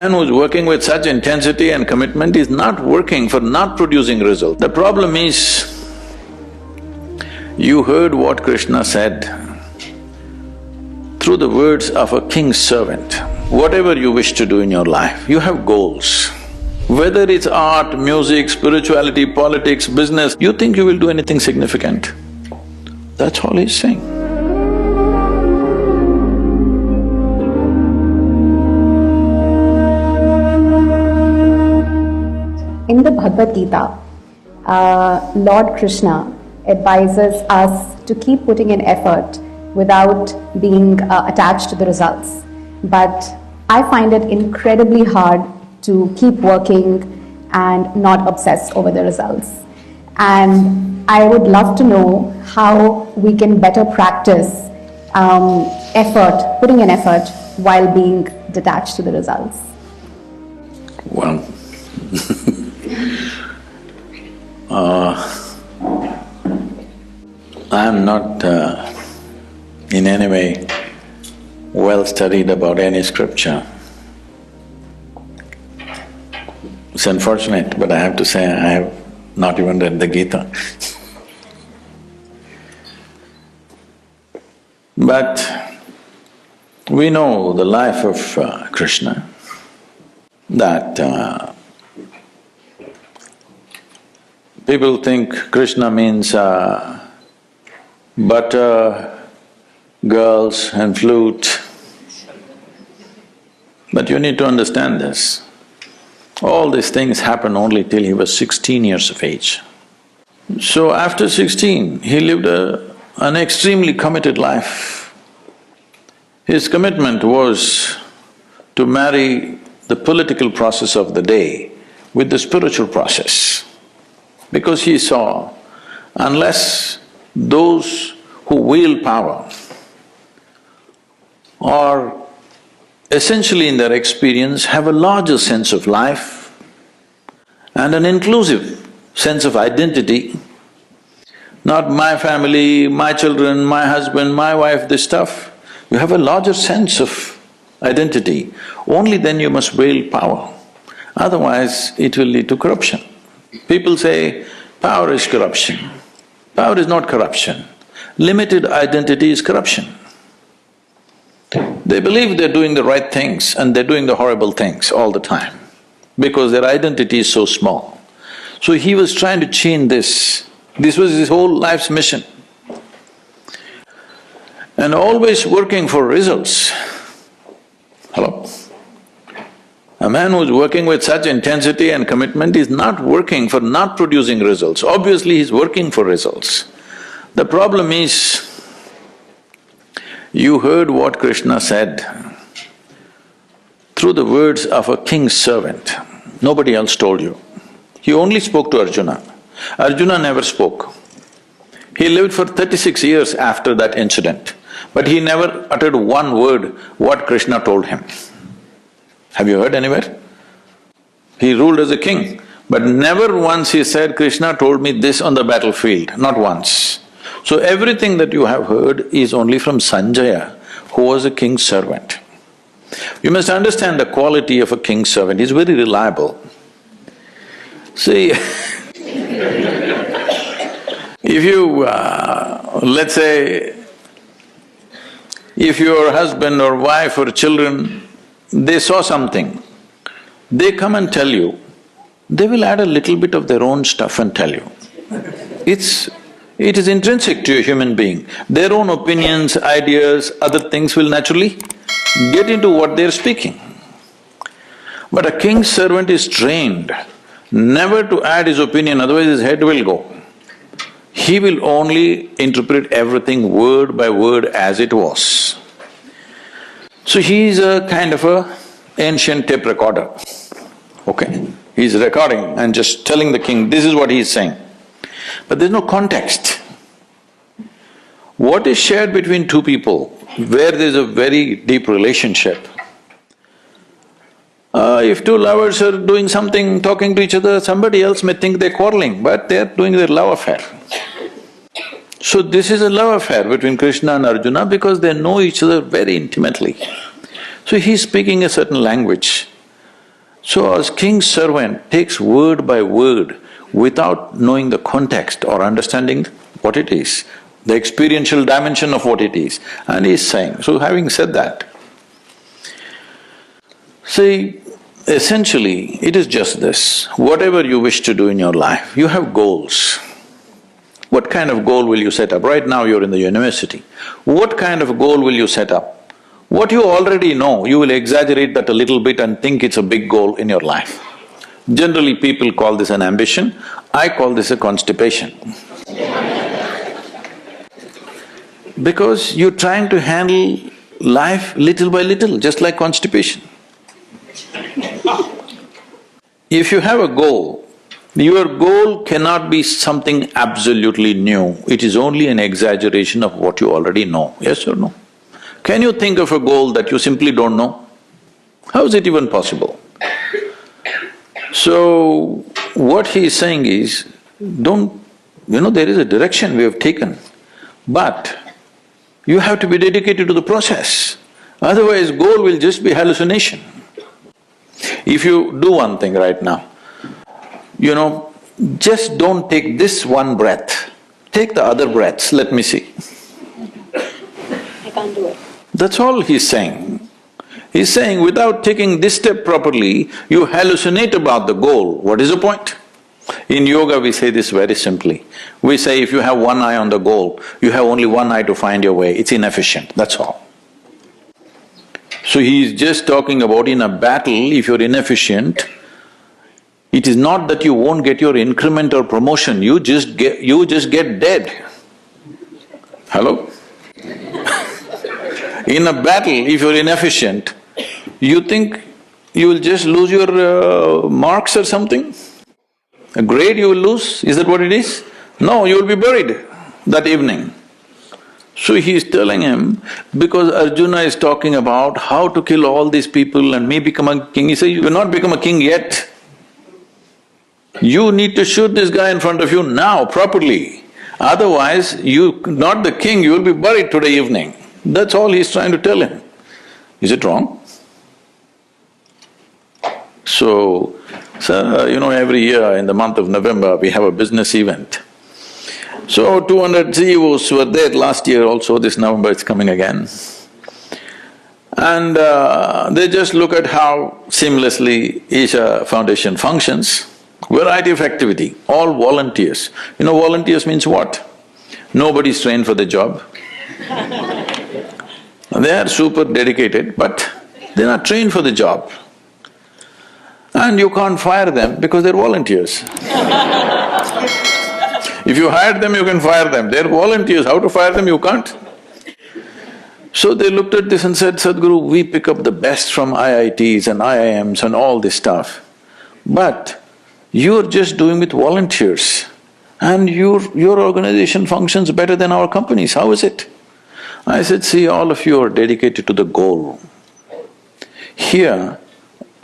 Man who's working with such intensity and commitment is not working for not producing result. The problem is, you heard what Krishna said through the words of a king's servant. Whatever you wish to do in your life, you have goals. Whether it's art, music, spirituality, politics, business, you think you will do anything significant. That's all he's saying. In the Bhagavad Gita, Lord Krishna advises us to keep putting in effort without being attached to the results. But I find it incredibly hard to keep working and not obsess over the results. And I would love to know how we can better practice putting in effort while being detached to the results. Well, I'm not in any way well studied about any scripture. It's unfortunate, but I have to say I have not even read the Gita. But we know the life of Krishna, that people think Krishna means butter, girls and flute. But you need to understand this. All these things happened only till he was 16 years of age. So after 16, he lived an extremely committed life. His commitment was to marry the political process of the day with the spiritual process. Because he saw, unless those who wield power are essentially in their experience have a larger sense of life and an inclusive sense of identity, not my family, my children, my husband, my wife, this stuff, you have a larger sense of identity, only then you must wield power, otherwise it will lead to corruption. People say, power is corruption. Power is not corruption. Limited identity is corruption. They believe they're doing the right things and they're doing the horrible things all the time because their identity is so small. So he was trying to change this. This was his whole life's mission. And always working for results. Hello? A man who's working with such intensity and commitment is not working for not producing results. Obviously, he's working for results. The problem is, you heard what Krishna said through the words of a king's servant. Nobody else told you. He only spoke to Arjuna. Arjuna never spoke. He lived for 36 years after that incident, but he never uttered one word what Krishna told him. Have you heard anywhere? He ruled as a king, but never once he said, Krishna told me this on the battlefield, not once. So everything that you have heard is only from Sanjaya, who was a king's servant. You must understand the quality of a king's servant, he's very reliable. See, if you… let's say, if your husband or wife or children, they saw something, they come and tell you, they will add a little bit of their own stuff and tell you. It is intrinsic to a human being. Their own opinions, ideas, other things will naturally get into what they're speaking. But a king's servant is trained never to add his opinion, otherwise his head will go. He will only interpret everything word by word as it was. So he is a kind of a ancient tape recorder, okay? He's recording and just telling the king, this is what he's saying. But there's no context. What is shared between two people where there's a very deep relationship, if two lovers are doing something, talking to each other, somebody else may think they're quarreling, but they're doing their love affair. So this is a love affair between Krishna and Arjuna because they know each other very intimately. So he's speaking a certain language So as king's servant takes word by word without knowing the context or understanding what it is, the experiential dimension of what it is, and he's saying, so having said that, see, essentially it is just this, whatever you wish to do in your life, you have goals. What kind of goal will you set up? Right now you're in the university. What kind of goal will you set up? What you already know, you will exaggerate that a little bit and think it's a big goal in your life. Generally people call this an ambition, I call this a constipation. Because you're trying to handle life little by little, just like constipation. If you have a goal, your goal cannot be something absolutely new, it is only an exaggeration of what you already know, yes or no? Can you think of a goal that you simply don't know? How is it even possible? So, what he is saying is, there is a direction we have taken, but you have to be dedicated to the process, otherwise goal will just be hallucination. If you do one thing right now, just don't take this one breath, take the other breaths, let me see. I can't do it. That's all he's saying. He's saying without taking this step properly, you hallucinate about the goal. What is the point? In yoga we say this very simply. We say if you have one eye on the goal, you have only one eye to find your way, it's inefficient, that's all. So he's just talking about in a battle, if you're inefficient, it is not that you won't get your increment or promotion, you just get dead. Hello? In a battle, if you're inefficient, you think you will just lose your marks or something? A grade you will lose, is that what it is? No, you will be buried that evening. So he is telling him, because Arjuna is talking about how to kill all these people and me become a king, he says, you will not become a king yet. You need to shoot this guy in front of you now, properly. Otherwise, you… not the king, you will be buried today evening. That's all he's trying to tell him. Is it wrong? So, every year in the month of November, we have a business event. So 200 CEOs were there last year also, this November it's coming again. And they just look at how seamlessly Isha Foundation functions, variety of activity, all volunteers. Volunteers means what? Nobody's trained for the job. They are super dedicated, but they're not trained for the job. And you can't fire them because they're volunteers. If you hired them, you can fire them. They're volunteers, how to fire them, you can't. So they looked at this and said, Sadhguru, we pick up the best from IITs and IIMs and all this stuff. But you're just doing with volunteers and your organization functions better than our companies, how is it? I said, see, all of you are dedicated to the goal. Here,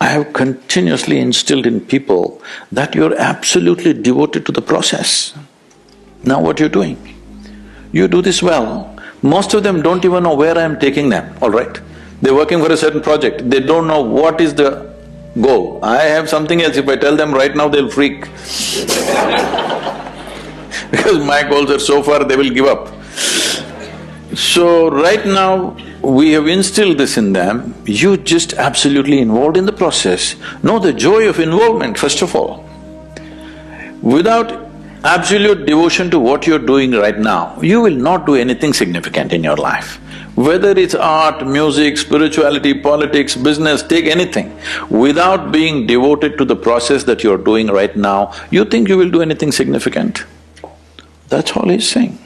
I have continuously instilled in people that you're absolutely devoted to the process. Now what you're doing? You do this well, most of them don't even know where I'm taking them, all right? They're working for a certain project, they don't know what is the goal. I have something else, if I tell them right now, they'll freak. Because my goals are so far, they will give up. So right now, we have instilled this in them, you just absolutely involved in the process. Know the joy of involvement, first of all. Without absolute devotion to what you're doing right now, you will not do anything significant in your life. Whether it's art, music, spirituality, politics, business, take anything. Without being devoted to the process that you're doing right now, you think you will do anything significant? That's all he's saying.